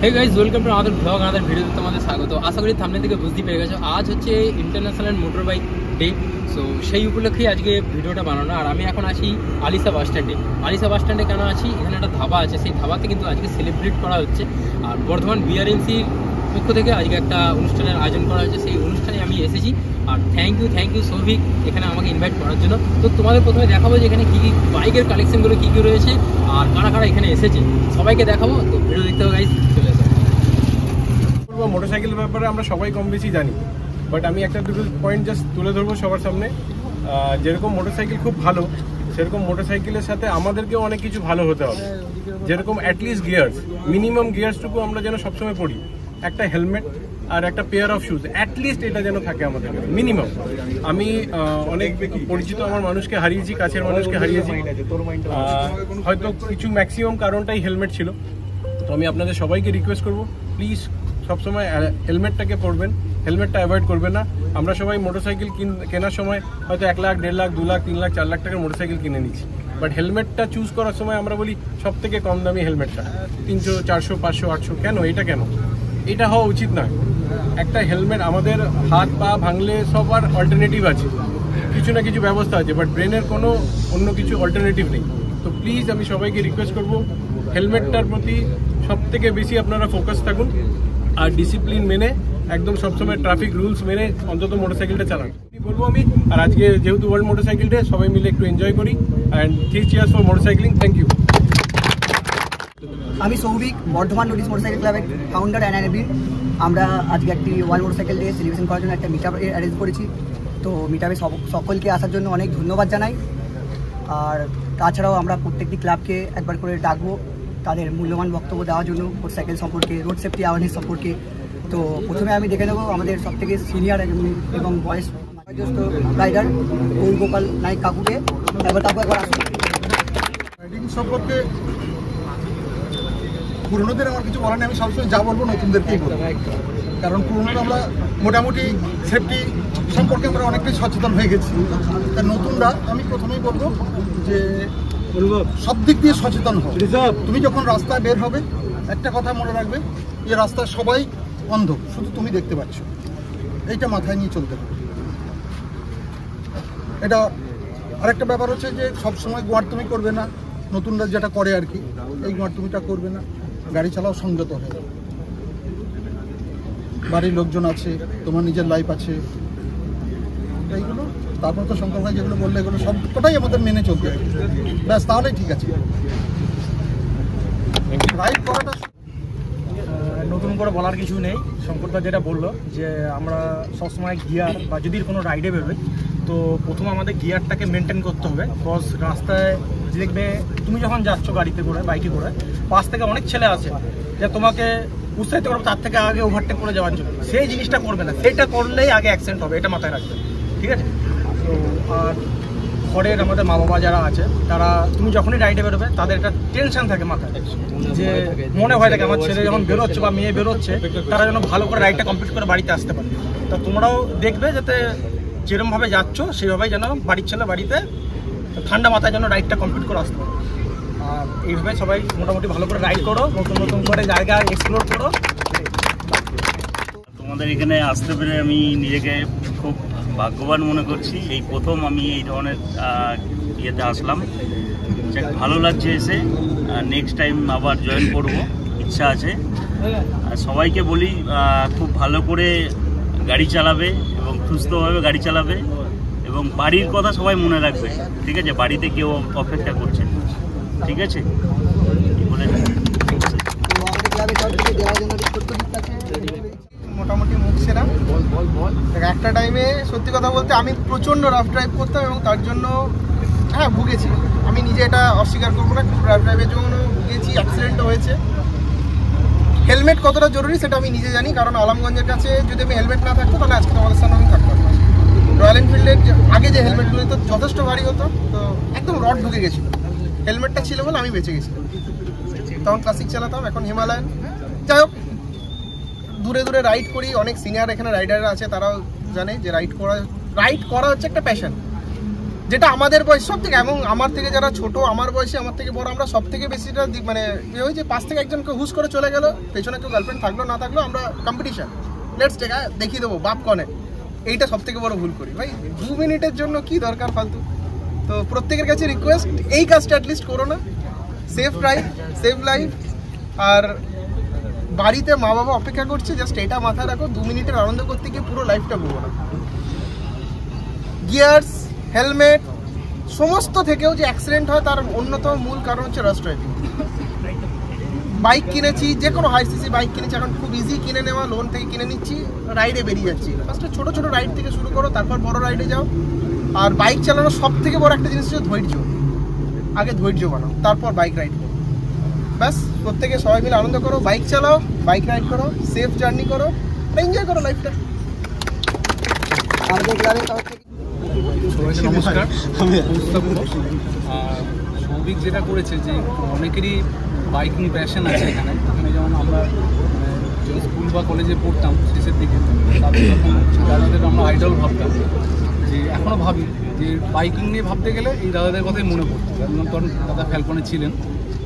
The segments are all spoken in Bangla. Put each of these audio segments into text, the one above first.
Hey guys welcome to another blog another ভিডিওতে তোমাদের স্বাগত। আশা করি থাম্বনেল থেকে বুঝতে পেরে গেছো আজ হচ্ছে international motor bike day. So সেই উপলক্ষে আজকে ভিডিওটা বানানো। আর আমি এখন আছি আলিশা বাস স্ট্যান্ডে। আলিশা বাস স্ট্যান্ডে কেন আছি, এখানে একটা ধাবা আছে, সেই ধাবাতে কিন্তু আজকে সেলিব্রেট করা হচ্ছে। আর বর্ধমান বিআরএমসির পক্ষ থেকে আজকে একটা অনুষ্ঠানের আয়োজন করা হয়েছে, সেই অনুষ্ঠানে আমি এসেছি। আর থ্যাংক ইউ সৌভিক এখানে আমাকে ইনভাইট করার জন্য। তো তোমাদের প্রথমে দেখাবো যে এখানে কী কী বাইকের কালেকশনগুলো কী কী রয়েছে আর কারা কারা এখানে এসেছে সবাইকে দেখাবো। তো ভিডিও দেখতে হবে গাইস, চলে আসো। মোটরসাইকেলের ব্যাপারে আমরা সবাই কম বেশি জানি, বাট আমি একটা দুটো পয়েন্ট জাস্ট তুলে ধরবো সবার সামনে। যেরকম মোটরসাইকেল খুব ভালো, সেরকম মোটরসাইকেলের সাথে আমাদেরকেও অনেক কিছু ভালো হতে হবে। যেরকম অ্যাটলিস্ট গিয়ার্স, মিনিমাম গিয়ার্সটুকু আমরা যেন সবসময় পড়ি, একটা হেলমেট আর একটা পেয়ার অফ শুজ অ্যাটলিস্ট এটা যেন থাকে আমাদের মিনিমাম। আমি অনেক পরিচিত আমার মানুষকে হারিয়েছি, কাছের মানুষকে হারিয়েছি, হয়তো কিছু ম্যাক্সিমাম কারণটাই হেলমেট ছিল। তো আমি আপনাদের সবাইকে রিকোয়েস্ট করবো, প্লিজ সবসময় হেলমেটটাকে পরবেন, হেলমেটটা অ্যাভয়েড করবেন না। আমরা সবাই মোটরসাইকেল কেনার সময় হয়তো 1 লাখ, 1.5 লাখ, 2 লাখ, 3 লাখ, 4 লাখ টাকার মোটরসাইকেল কিনে নিচ্ছি, বাট হেলমেটটা চুজ করার সময় আমরা বলি সব থেকে কম দামি হেলমেটটা 300, 400, 500, 800। কেন এটা হওয়া উচিত নয়। একটা হেলমেট, আমাদের হাত পা ভাঙলে সবার অল্টারনেটিভ আছে, কিছু না কিছু ব্যবস্থা আছে, বাট ব্রেনের কোনো অন্য কিছু অল্টারনেটিভ নেই। তো প্লিজ আমি সবাইকে রিকোয়েস্ট করবো, হেলমেটটার প্রতি সব থেকে বেশি আপনারা ফোকাস থাকুন আর ডিসিপ্লিন মেনে একদম সবসময় ট্রাফিক রুলস মেনে অন্তত মোটরসাইকেলটা চালান বলবো আমি। আর আজকে যেহেতু ওয়ার্ল্ড মোটরসাইকেল ডে, সবাই মিলে একটু এনজয় করি। And 3 cheers for motorcycling. Thank you. আমি সৌভিক, বর্ধমান নোটিস মোটরসাইকেল ক্লাবের ফাউন্ডার অ্যান্ড অ্যাডমিন। আমরা আজকে একটি ওয়ার্ল্ড মোটরসাইকেল ডে সেলিব্রেশন করার জন্য একটা মিট আপ অ্যারেঞ্জ করেছি। তো মিট আপে সকলকে আসার জন্য অনেক ধন্যবাদ জানাই। আর তাছাড়াও আমরা প্রত্যেকটি ক্লাবকে একবার করে ডাকবো তাদের মূল্যবান বক্তব্য দেওয়ার জন্য মোটরসাইকেল সম্পর্কে, রোড সেফটি অ্যাওয়ারনেস সম্পর্কে। তো প্রথমে আমি দেখে নেবো আমাদের সবথেকে সিনিয়র এবং বয়স রাইডার গোপাল নাইক কাকুকে। একবার আসুন। রাইডিং সম্পর্কে পুরনোদের আমার কিছু বলার নেই, আমি সবসময় যা বলবো নতুনদেরকেই বলবো, কারণ পুরনোরা আমরা মোটামুটি সেফটি সম্পর্কে আমরা অনেকটাই সচেতন হয়ে গেছি। তা নতুনরা আমি প্রথমেই বলবো যে সব দিক দিয়ে সচেতন হও। তুমি যখন রাস্তায় বের হবে একটা কথা মনে রাখবে, যে রাস্তায় সবাই অন্ধ, শুধু তুমি দেখতে পাচ্ছ, এইটা মাথায় নিয়ে চলতে হবে। এটা আরেকটা ব্যাপার হচ্ছে যে সবসময় গোয়ার তুমি করবে না, নতুনরা যেটা করে আর কি, এই গোয়ার তুমিটা করবে না। গাড়ি চালাও সংযত হয়ে, বাড়ির লোকজন আছে, তোমার নিজের লাইফ আছে, এইগুলো তারপর তো শঙ্কর ভাই যেগুলো বললে এগুলো সবটাই আমাদের মেনে চলতে হবে, ব্যাস তাহলেই ঠিক আছে। রাইড করাটা নতুন করে বলার কিছু নেই। শঙ্করদা যেটা বললো যে আমরা সবসময় গিয়ার বা যদি কোনো রাইডে বেরোই তো প্রথমে আমাদের গিয়ারটাকে মেনটেন করতে হবে। বিকজ রাস্তায় দেখবে তুমি যখন যাচ্ছ গাড়িতে করে, বাইকে করে, পাশ থেকে অনেক ছেলে আছে যে তোমাকে উৎসাহিত করবে তার থেকে আগে ওভারটেক করে যাওয়ার জন্য, সেই জিনিসটা করবে না। সেইটা করলেই আগে অ্যাক্সিডেন্ট হবে, এটা মাথায় রাখবে, ঠিক আছে? তো আর ঘরের আমাদের মা বাবা যারা আছে তারা, তুমি যখনই রাইডে বেরোবে তাদের একটা টেনশন থাকে মাথায়, যে মনে হয় থাকে আমার ছেলে যখন বেরোচ্ছে বা মেয়ে বেরোচ্ছে তারা যেন ভালো করে রাইডটা কমপ্লিট করে বাড়িতে আসতে পারে। তা তোমরাও দেখবে যাতে যেরকমভাবে যাচ্ছ সেইভাবেই যেন বাড়ির ছেলে বাড়িতে ঠান্ডা মাথায় যেন রাইডটা কমপ্লিট করে আসতে পারে। আর এইভাবে সবাই মোটামুটি ভালো করে রাইড করো, নতুন করে জায়গা এক্সপ্লোর করো। তোমাদের এখানে আসতে পেরে আমি নিজেকে খুব ভাগ্যবান মনে করছি। এই প্রথম আমি এই ধরনের ইয়েতে আসলাম, ভালো লাগছে এসে। নেক্সট টাইম আবার জয়েন করবো, ইচ্ছা আছে। আর সবাইকে বলি খুব ভালো করে গাড়ি চালাবে এবং সুস্থভাবে গাড়ি চালাবে এবং বাড়ির কথা সবাই মনে রাখবে, ঠিক আছে? বাড়িতে কেউ অপেক্ষা করছে, ঠিক আছে? মোটামুটি মুখ সেরা। একটা টাইমে সত্যি কথা বলতে আমি প্রচণ্ড রাফ ড্রাইভ করতাম এবং তার জন্য ভুগেছি। আমি নিজে এটা অস্বীকার করবো না, রাফ ড্রাইভের জন্য ভুগেছি, অ্যাক্সিডেন্টও হয়েছে। হেলমেট কতটা জরুরি সেটা আমি নিজে জানি, কারণ আলমগঞ্জের কাছে যদি আমি হেলমেট না থাকতো তাহলে আজকে তোমাদের সামনে আমি থাকতাম না। রয়্যাল এনফিল্ডের আগে যে হেলমেটগুলো তো যথেষ্ট ভারী হতো, তো একদম রড ঢুকে গেছিলো। হেলমেটটা ছিল বলে আমি বেঁচে গেছিলাম। তখন ক্লাসিক চালাতাম, এখন হিমালয়ান। যাই হোক, দূরে দূরে রাইড করি, অনেক সিনিয়র এখানে রাইডাররা আছে, তারাও জানে যে রাইড করা হচ্ছে একটা প্যাশন। যেটা আমাদের বয়স সব থেকে, এবং আমার থেকে যারা ছোট, আমার বয়সে, আমার থেকে বড়, আমরা সব থেকে বেশিটা মানে ওই যে পাশ থেকে একজনকে হুশ করে চলে গেল, পেছনে কেউ গার্লফ্রেন্ড থাকলো না থাকলো, আমরা কম্পিটিশন, লেটস টেক, দেখিয়ে দেবো বাপ কনে, এইটা সব থেকে বড় ভুল করি ভাই। 2 মিনিটের জন্য কি দরকার ফালতু। তো প্রত্যেকের কাছে রিকোয়েস্ট, এই কাজটা অ্যাটলিস্ট করো না। Safe drive, safe life. আর বাড়িতে মা বাবা অপেক্ষা করছে, জাস্ট এটা মাথায় রাখো, 2 মিনিটের আনন্দ করতে গিয়ে পুরো লাইফটা ভুগো না। গিয়ার্স, হেলমেট, সমস্ত থেকেও যে অ্যাক্সিডেন্ট হয় তার অন্যতম মূল কারণ হচ্ছে রাশ ড্রাইভিং। বাইক কিনেছি, যে কোনো হাই সিসি বাইক কিনেছি, এখন খুব ইজি কিনে নেওয়া, লোন থেকে কিনে নিচ্ছি, রাইডে বেরিয়ে যাচ্ছি। ফার্স্টে ছোটো ছোটো রাইড থেকে শুরু করো, তারপর বড় রাইডে যাও। আর বাইক চালানোর সব থেকে বড় একটা জিনিস হচ্ছে ধৈর্য। আগে ধৈর্য বানাও, তারপর বাইক রাইড করো। ব্যাস, প্রত্যেকে সবাই মিলে আনন্দ করো, বাইক চালাও, বাইক রাইড করো, সেফ জার্নি করো, এনজয় করো লাইফটা। আমাদের ক্লাবের তরফ থেকে সবাইকে নমস্কার। সৌভিক যেটা করেছে, যে অনেকেরই বাইকিং প্যাশন আছে এখানে। যেমন আমরা যখন স্কুল বা কলেজে পড়তাম শেষের দিকে, দাদাদের আমরা আইডল ভাবতাম, যে এখনও ভাবি যে বাইকিং নিয়ে ভাবতে গেলে এই দাদাদের কথাই মনে পড়তো। তখন দাদা ফ্যালকনে ছিলেন,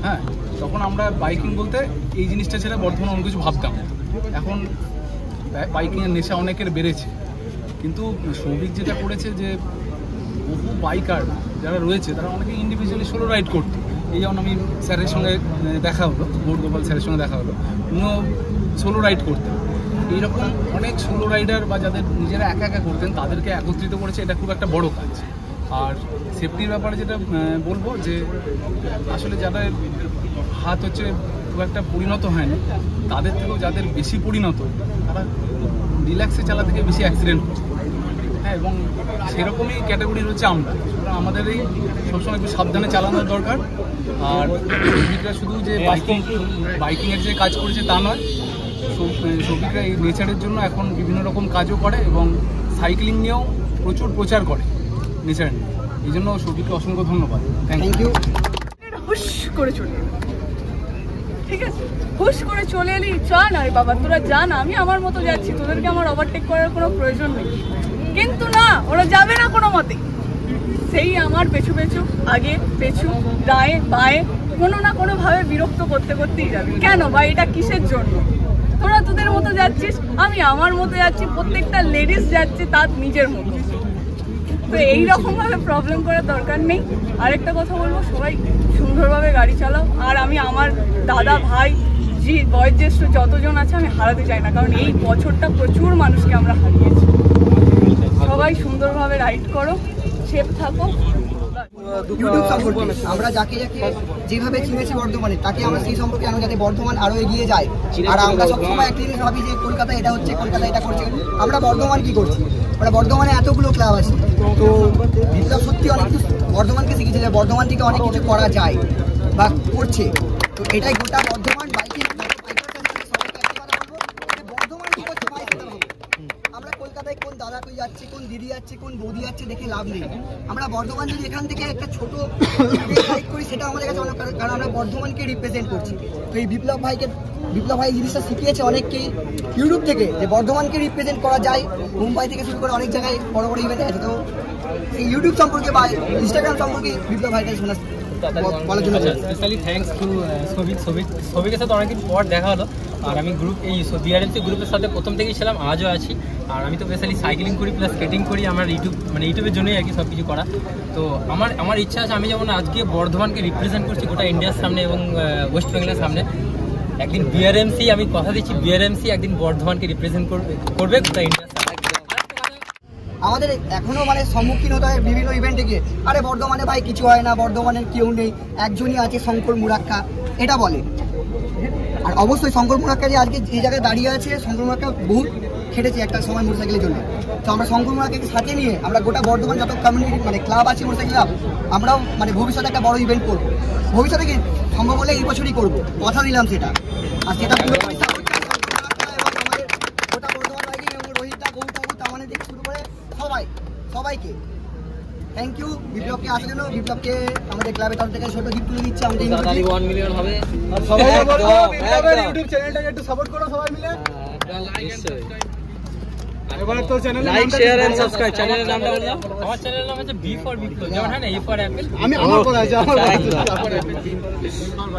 হ্যাঁ, তখন আমরা বাইকিং বলতে এই জিনিসটা ছেড়ে বর্তমানে অনেক কিছু ভাবতাম। এখন বাইকিংয়ের নেশা অনেকের বেড়েছে, কিন্তু সৌভিক যেটা করেছে, যে বহু বাইকার যারা রয়েছে তারা অনেকে ইন্ডিভিজুয়ালি সোলো রাইড করতো। এই যেমন আমি স্যারের সঙ্গে দেখা হলো, গৌরগোপাল স্যারের সঙ্গে দেখা হলো, উনিও সোলো রাইড করতেন। এইরকম অনেক সোলো রাইডার বা যাদের নিজেরা একা একা করতেন তাদেরকে একত্রিত করেছে, এটা খুব একটা বড় কাজ। আর সেফটির ব্যাপারে যেটা বলবো, যে আসলে যাদের হাত হচ্ছে খুব একটা পরিণত হয়নি, তাদের থেকেও যাদের বেশি পরিণত, তারা রিল্যাক্সে চালা থেকে বেশি অ্যাক্সিডেন্ট করে। হ্যাঁ, এবং সেরকমই ক্যাটাগরি রয়েছে আমরা। আমাদের এই সবসময় একটু সাবধানে চালানোর দরকার। আর সৌভিকরা শুধু যে বাইকিংয়ের যে কাজ করেছে তা নয়, সৌভিকরা এই নেচারের জন্য এখন বিভিন্ন রকম কাজও করে এবং সাইক্লিং নিয়েও প্রচুর প্রচার করে নেচার নিয়ে। এই জন্য সৌভিককে অসংখ্য ধন্যবাদ। Thank you. হুশ করে চলে এলি, ঠিক আছে, হুশ করে চলে এলি, চা না রে বাবা, তোরা যা না, আমি আমার মতো যাচ্ছি, তোদেরকে আমার ওভারটেক করার কোনো প্রয়োজন নেই। কিন্তু না, ওরা যাবে না কোনো মতে, সেই আমার পেছু পেছু, আগে পেছু, দায়ে বায়ে, কোনো না কোনোভাবে বিরক্ত করতে করতেই যাবে। কেন বা এটা কিসের জন্য? তোরা তোদের মতো যাচ্ছিস, আমি আমার মতো যাচ্ছি, প্রত্যেকটা লেডিস যাচ্ছে তার নিজের মতো। তো এইরকমভাবে প্রবলেম করার দরকার নেই। আরেকটা কথা বলবো, সবাই সুন্দরভাবে গাড়ি চালাও। আর আমি আমার দাদা ভাই যে বয়োজ্যেষ্ঠ যতজন আছে আমি হারাতে চাই না, কারণ এই বছরটা প্রচুর মানুষকে আমরা হারিয়েছি। সবাই সুন্দরভাবে রাইড করো, সেফ থাকো। ইউটিউব সম্পর্কে আমরা যাকে যাকে যেভাবে চিনেছি বর্ধমানে, তাকে আমরা সেই সম্পর্কে আমরা যাতে বর্ধমান আরো এগিয়ে যায়। আর আমরা সবসময় একটা জিনিস ভাবি যে কলকাতা এটা হচ্ছে, কলকাতা এটা করছে, আমরা বর্ধমান কি করছি? আমরা বর্ধমানে এতগুলো ক্লাব আছে, তো বিপ্লব সত্যি অনেক কিছু বর্ধমানকে শিখেছে, যে বর্ধমান থেকে অনেক কিছু করা যায় বা করছে। তো এটাই গোটা বর্ধমান বাইকিং বর্ধমান কি করছে ভাই, আমরা কলকাতায় কোন দাদা কই যাচ্ছে, কোন দিদি যাচ্ছে, কোন বৌদি যাচ্ছে দেখে লাভ নেই। আমরা বর্ধমান যদি এখান থেকে একটা ছোট বাইক করি, সেটা আমাদের কাছে অনেক, কারণ আমরা বর্ধমানকে রিপ্রেজেন্ট করছি। তো এই বিপ্লব ভাই জিনিসটা শিখিয়েছে অনেককেই ইউটিউব থেকে, যে বর্ধমানকে রিপ্রেজেন্ট করা যায়। মুম্বাই থেকে শুরু করে অনেক জায়গায় বড় বড় ইভেন্ট আছে। তো এই ইউটিউব সম্পর্কে বা ইনস্টাগ্রাম সম্পর্কে বিপ্লব ভাইকে শোনা বলার জন্য স্পেশালি থ্যাঙ্কস টু সৌভিকের সাথে অনেকদিন পর দেখা হলো। আর আমি এই বিআরএমসি গ্রুপের সাথে প্রথম থেকেই ছিলাম, আজও আছি। আর আমি তো স্পেশালি সাইক্লিং করি প্লাস স্কেটিং করি, আমার ইউটিউবের জন্যই আর কি সব কিছু করা। তো আমার ইচ্ছা আছে, আমি যেমন আজকে বর্ধমানকে রিপ্রেজেন্ট করছি গোটা ইন্ডিয়ার সামনে এবং ওয়েস্ট বেঙ্গলের সামনে, একদিন বিআরএমসি, আমি কথা দিচ্ছি বিআরএমসি একদিন বর্ধমানকে রিপ্রেজেন্ট করবে গোটা ইন্ডিয়ার সামনে। আমাদের এখনো মানে সম্মুখীন হতে হয় বিভিন্ন ইভেন্টে গিয়ে, আরে বর্ধমানে ভাই কিছু হয় না, বর্ধমানের কেউ নেই, একজনই আছে শঙ্কর মুরাক্কা, এটা বলে। আর অবশ্যই শঙ্কর মুরাক্কা যে আজকে যে জায়গায় দাঁড়িয়ে আছে, শঙ্কর মুরাক্কা বহুত খেটেছে একটা সময় মোটরসাইকেলের জন্য। তো আমরা শঙ্কর মুরাক্কাকে সাথে নিয়ে আমরা গোটা বর্ধমান যত কমিউনিটি মানে ক্লাব আছে মোটরসাইকেল ক্লাব, আমরাও মানে ভবিষ্যতে একটা বড় ইভেন্ট করবো। ভবিষ্যতে কি সম্ভব হলে এই বছরই করবো, কথা দিলাম সেটা। আর সেটা পুরোপুরি সাপোর্ট চাই আমাদের গোটা বর্ধমান বাইকিং এবং রোহিতা গৌতাবু তামানে থেকে শুরু করে সবাইকে থ্যাংক ইউ। বিপ্লবকে আসার জন্য, বিপ্লবকে আমাদের ক্লাবের তরফ থেকে ছোট গিফট তুলে দিচ্ছে আমাদের 1 মিলিয়ন হবে। আর সবাই বলবো বিপ্লবের ইউটিউব চ্যানেলটাকে একটু সাপোর্ট করো সবাই মিলে। এবারে তো channel like share and subscribe. চ্যানেলের নামটা বললাম, আমার চ্যানেলের নাম হচ্ছে বি ফর বিপ্লব, যেমন হ্যাঁ না এ ফর অ্যাপেল। আমি আমার করা আছে,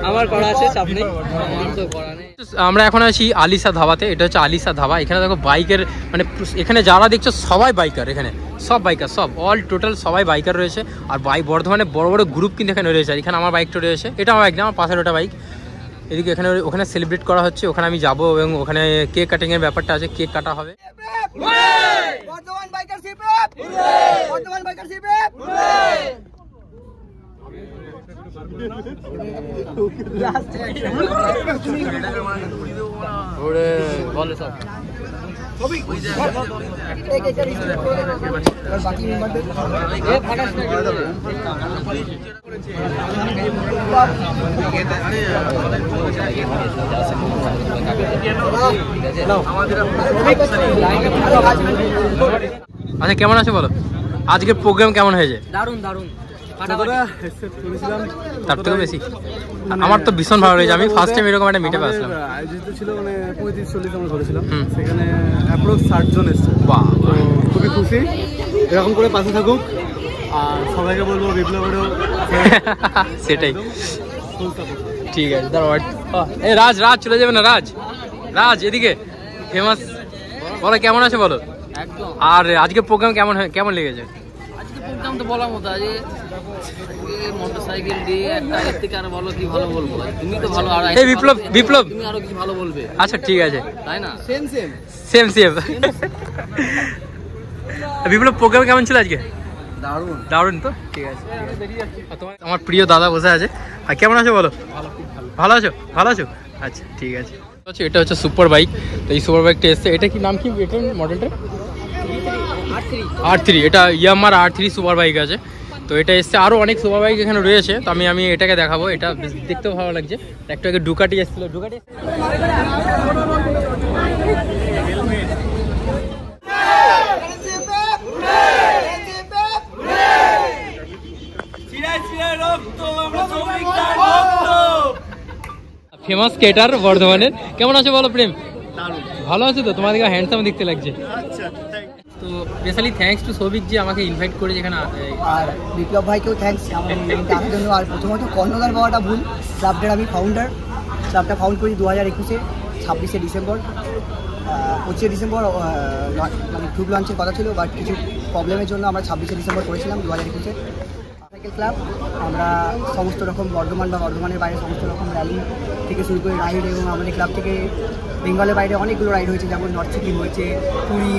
আমার করা আছে, চাপ নেই, আমার তো করা নেই। আমরা এখন আছি আলিসা ধাবাতে। এটা হচ্ছে আলিসা ধাবা। এখানে দেখো বাইকের মানে এখানে যারা দেখছো সবাই বাইকার, এখানে সব বাইকার, সব অল টোটাল সবাই বাইকার রয়েছে। আর বর্ধমানে বড় বড় গ্রুপ কিন্তু এখানে রয়েছে। এখানে আমার বাইকটা রয়েছে, এটা আমার বাইক না, আমার পাশের ওটা বাইক। এদিকে ওখানে সেলিব্রেট করা হচ্ছে, ওখানে আমি যাবো এবং ওখানে কেক কাটিংয়ের ব্যাপারটা আছে, কেক কাটা হবে। বর্ধমান বাইকারশিপ, বর্ধমান বাইকারশিপ। বলে সব বাকি মেম্বারদের আচ্ছা কেমন আছে বলো, আজকের প্রোগ্রাম কেমন হয়েছে? দারুণ দারুণ, তার থেকে বেশি আমার তো ভীষণ ভালো লেগেছে। আমি ফার্স্ট টাইম এরকম একটা মিটআপে আসলাম। আয়োজিত ছিল মানে 35-40 আমরা ধরেছিলাম, সেখানে অ্যাপ্রক্স 60 জন এসেছে। বাহ, খুবই খুশি, এরকম করে পাশে থাকুক। আর সবাইকে বলবো বিপ্লবেরও সেটাই, ঠিক আছে। এই রাজ রাজ চলে যাবে না, রাজ রাজ এদিকে ফেমাস বলো, কেমন আছে বলো? একদম। আর আজকে প্রোগ্রাম কেমন লেগেছে? আজকে প্রোগ্রাম তো বলার মতো, আজকে মোটরসাইকেল দিয়ে একটা এর থেকে আর বলো কি ভালো বলবো, তুমি তো ভালো। আর এই বিপ্লব বিপ্লব তুমি আরো কিছু ভালো বলবে। আচ্ছা ঠিক আছে, তাই না? Same same same same. Biplab programme কেমন ছিল আজকে? দারুণ দারুণ তো, ঠিক আছে। আমার প্রিয় দাদা বসে আছে। আর কেমন আছো বলো? ভালো আছো? ভালো আছো, আচ্ছা ঠিক আছে। এটা হচ্ছে সুপার বাইক। তো এই সুপার বাইকটা এসছে, এটা কি নাম কি এটার মডেলটা? R3। এটা ইয়ামার R3 সুপার বাইক আছে। তো এটা এসছে, আরও অনেক সুপার বাইক এখানে রয়েছে। তো আমি এটাকে দেখাবো, এটা দেখতেও ভালো লাগছে। একটু আগে ডুকাটি এসেছিলো, ডুকাটি ফেমাস স্কেটার বর্ধমানের। কেমন আছো বলো প্রেম? ভালো আছো তো? তোমাদেরকে হ্যান্ডসাম দেখতে লাগছে। তো স্পেশালি থ্যাঙ্কস টু সৌভিক যে আমাকে ইনভাইট করে যেখানে। আর বিপ্লব ভাইকেও থ্যাঙ্কস আমার ডাকার জন্য। আর প্রথমত কর্ণধার পাওয়াটা ভুল, ক্লাবটার আমি ফাউন্ডার। ক্লাবটা ফাউন্ড করি 2021-এ 26শে ডিসেম্বর। 25শে ডিসেম্বর মানে ট্যুব লঞ্চের কথা ছিল, বাট কিছু প্রবলেমের জন্য আমরা 26শে ডিসেম্বর করেছিলাম 2021-এ। সাইকেল ক্লাব আমরা সমস্ত রকম বর্ধমান বা বর্ধমানের বাইরে সমস্ত রকম র্যালি থেকে শুরু করে রাইড, এবং আমাদের ক্লাব থেকে বেঙ্গলের বাইরে অনেকগুলো রাইড হয়েছে, যেমন নর্থ সিকিম হয়েছে, পুরী,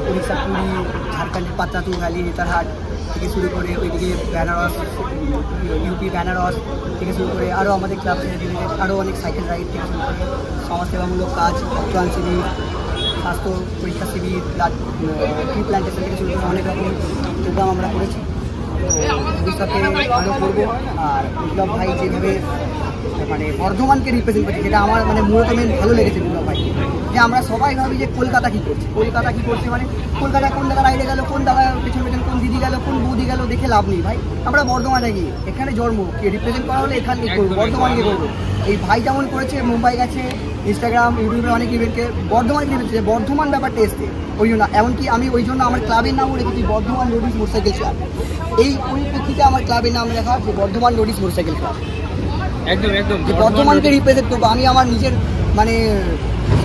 উড়িষ্যা পুরী, ঝাড়খণ্ডের পাত্রাতু ভ্যালি, নেতারহাট থেকে শুরু করে ওইদিকে বেনারস, ইউপি বেনারস থেকে শুরু করে আরও আমাদের ক্লাব থেকে আরও অনেক সাইকেল রাইড থেকে শুরু করে সমাজসেবামূলক কাজ, রক্তদান শিবির, স্বাস্থ্য পরীক্ষা শিবির, ট্রি প্ল্যান্টেশন থেকে শুরু করে অনেক রকম প্রোগ্রাম আমরা করেছি। ভবিষ্যতে ভালো করবো। আর বিপ্লব ভাই যেভাবে মানে বর্ধমানকে রিপ্রেজেন্ট করছে, যেটা আমার মানে মূলত মেন ভালো লেগেছে বিপ্লব ভাই, যে আমরা সবাই ভাবি যে কলকাতা কী করছে, কলকাতা কী করছে, মানে কলকাতা কোন জায়গায় রাইডে গেল, কোন জায়গায় পেছন পেছন কোন দিদি গেল, কোন বৌদি গেল, দেখে লাভ নেই ভাই। আমরা বর্ধমানে গিয়ে এখানে জন্ম, কে রিপ্রেজেন্ট করা হলে এখানে করবো, বর্ধমানকে করবো। এই ভাই যেমন করেছে, মুম্বাই গেছে, ইনস্টাগ্রাম ইউটিউবে অনেক ইভেন্টকে বর্ধমানকে রিপ্রেজেন্ট, বর্ধমান ব্যাপারটা এসছে ওই জন্য। এমনকি আমি ওই জন্য আমার ক্লাবের নামও রেখেছি বর্ধমান রোডিস মোটরসাইকেল ক্লাব। এই পরিপ্রেক্ষিতে আমার ক্লাবের নাম লেখা যে বর্ধমান রোডিস মোটরসাইকেল ক্লাব। একদম একদম বর্ধমানকে রিপ্রেজেন্ট করবো, আমি আমার নিজের মানে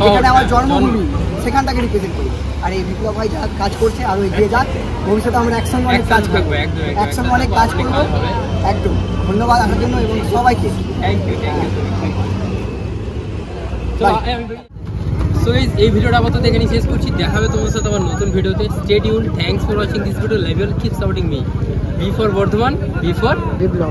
যেখানে আমার জন্মভূমি সেখানটাকে রিপ্রেজেন্ট করি। আর এই বিপ্লব ভাই যা কাজ করছে আরও এগিয়ে যাক, ভবিষ্যতে আমরা একসঙ্গে অনেক কাজ করবো, একসঙ্গে অনেক কাজ করবো। একদম ধন্যবাদ আসার জন্য এবং সবাইকে থ্যাংক ইউ। সো এই ভিডিওটা আপাতত এখানে শেষ করছি। দেখা হবে তোমার সাথে আবার নতুন ভিডিওতে। Stay tuned, thanks for watching this video. Live your, keep supporting me. B for Bardhaman, B for Biplab.